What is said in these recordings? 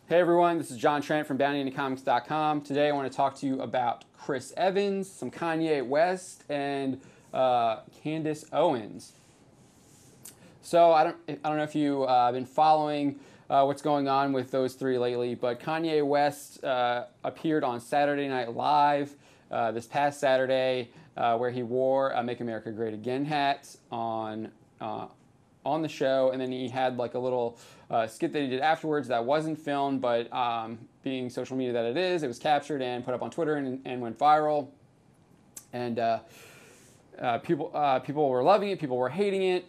Hey everyone, this is John Trent from BountyIntoComics.com. Today I want to talk to you about Chris Evans, some Kanye West, and Candace Owens. So I don't know if you've been following what's going on with those three lately, but Kanye West appeared on Saturday Night Live this past Saturday, where he wore a "Make America Great Again" hat on the show, and then he had like a little skit that he did afterwards that wasn't filmed, but being social media that it is, it was captured and put up on Twitter and went viral. And people were loving it, people were hating it,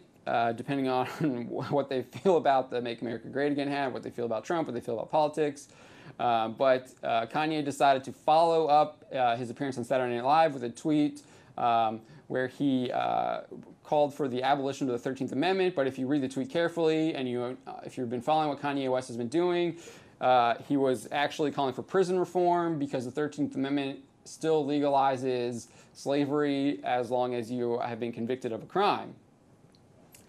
depending on what they feel about the "Make America Great Again" hat, what they feel about Trump, what they feel about politics. But Kanye decided to follow up his appearance on Saturday Night Live with a tweet where he called for the abolition of the 13th Amendment. But if you read the tweet carefully and if you've been following what Kanye West has been doing, he was actually calling for prison reform, because the 13th Amendment still legalizes slavery as long as you have been convicted of a crime.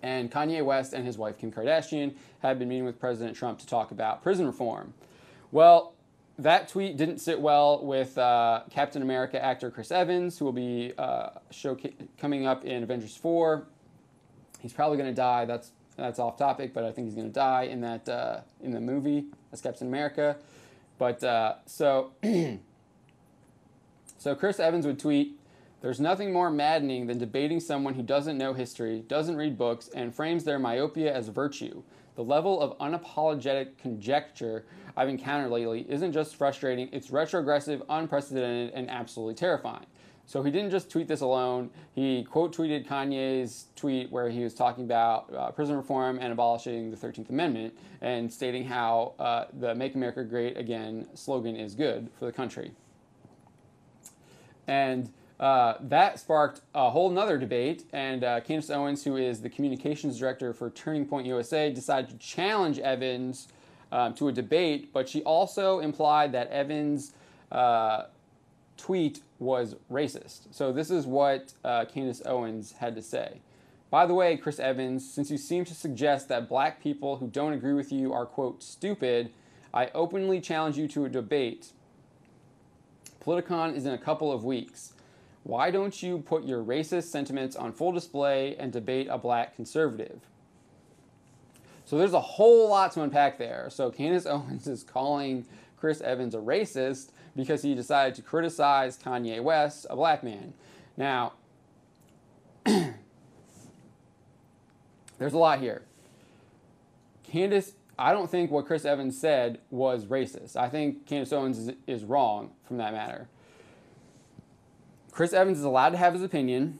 And Kanye West and his wife Kim Kardashian have been meeting with President Trump to talk about prison reform. Well, that tweet didn't sit well with Captain America actor Chris Evans, who will be coming up in Avengers 4. He's probably going to die. That's off topic, but I think he's going to die in the movie as Captain America. But so Chris Evans would tweet, "There's nothing more maddening than debating someone who doesn't know history, doesn't read books, and frames their myopia as virtue. The level of unapologetic conjecture I've encountered lately isn't just frustrating, it's retrogressive, unprecedented, and absolutely terrifying." So he didn't just tweet this alone. He quote tweeted Kanye's tweet where he was talking about prison reform and abolishing the 13th Amendment, and stating how the "Make America Great Again" slogan is good for the country. And that sparked a whole nother debate, and Candace Owens, who is the communications director for Turning Point USA, decided to challenge Evans to a debate, but she also implied that Evans' tweet was racist. So this is what Candace Owens had to say. "By the way, Chris Evans, since you seem to suggest that black people who don't agree with you are, quote, stupid, I openly challenge you to a debate. Politicon is in a couple of weeks. Why don't you put your racist sentiments on full display and debate a black conservative?" So there's a whole lot to unpack there. So Candace Owens is calling Chris Evans a racist because he decided to criticize Kanye West, a black man. Now, there's a lot here. Candace, I don't think what Chris Evans said was racist. I think Candace Owens is wrong from that matter. Chris Evans is allowed to have his opinion.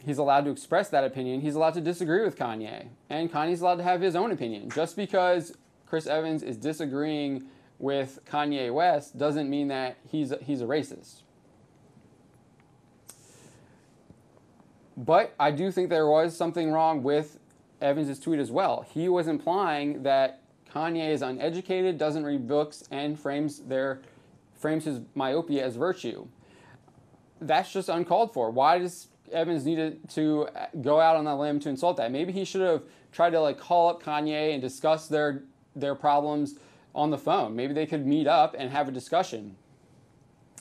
He's allowed to express that opinion. He's allowed to disagree with Kanye. And Kanye's allowed to have his own opinion. Just because Chris Evans is disagreeing with Kanye West doesn't mean that he's a racist. But I do think there was something wrong with Evans' tweet as well. He was implying that Kanye is uneducated, doesn't read books, and frames his myopia as virtue. That's just uncalled for. Why does Evans need to go out on that limb to insult that? Maybe he should have tried to call up Kanye and discuss their problems on the phone. Maybe they could meet up and have a discussion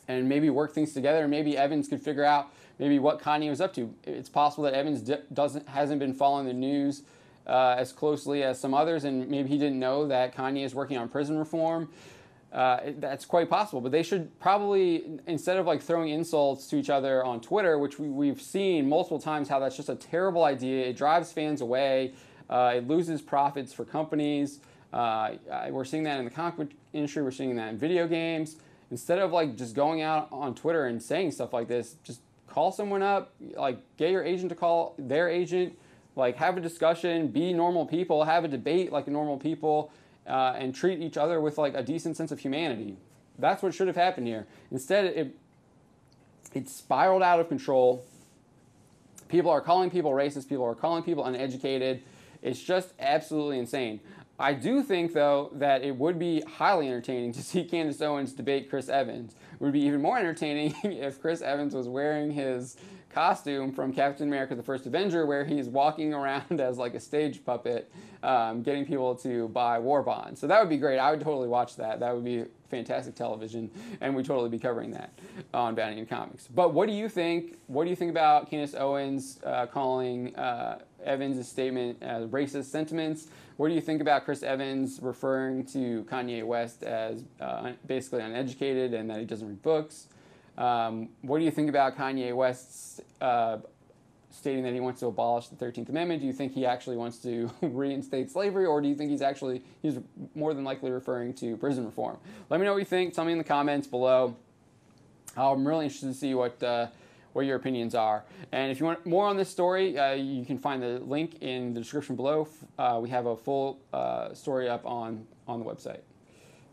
and maybe work things together, and maybe Evans could figure out maybe what Kanye was up to. It's possible that Evans hasn't been following the news as closely as some others, and maybe he didn't know that Kanye is working on prison reform. That's quite possible, but they should probably, instead of throwing insults to each other on Twitter, which we've seen multiple times how that's just a terrible idea. It drives fans away. It loses profits for companies. We're seeing that in the comic book industry. We're seeing that in video games. Instead of just going out on Twitter and saying stuff like this, just call someone up, get your agent to call their agent, have a discussion, be normal people, have a debate like normal people, and treat each other with a decent sense of humanity. That's what should have happened here. Instead, it spiraled out of control. People are calling people racist. People are calling people uneducated. It's just absolutely insane. I do think, though, that it would be highly entertaining to see Candace Owens debate Chris Evans. It would be even more entertaining if Chris Evans was wearing his costume from Captain America: The First Avenger, where he's walking around as like a stage puppet, getting people to buy war bonds. So that would be great. I would totally watch that. That would be fantastic television, and we'd totally be covering that on Bounty and Comics. But what do you think? What do you think about Candace Owens calling Evans' statement as racist sentiments? What do you think about Chris Evans referring to Kanye West as basically uneducated and that he doesn't read books? What do you think about Kanye West's stating that he wants to abolish the 13th Amendment? Do you think he actually wants to reinstate slavery, or do you think he's more than likely referring to prison reform? Let me know what you think. Tell me in the comments below. I'm really interested to see what your opinions are. And if you want more on this story, you can find the link in the description below. We have a full story up on the website.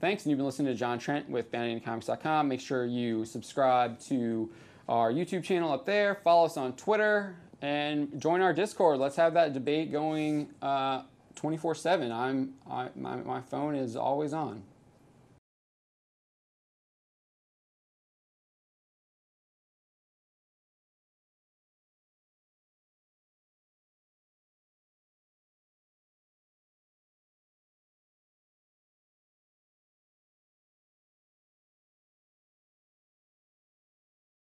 Thanks, and you've been listening to John Trent with BountyandComics.com. Make sure you subscribe to our YouTube channel up there, follow us on Twitter, and join our Discord. Let's have that debate going 24/7. My phone is always on.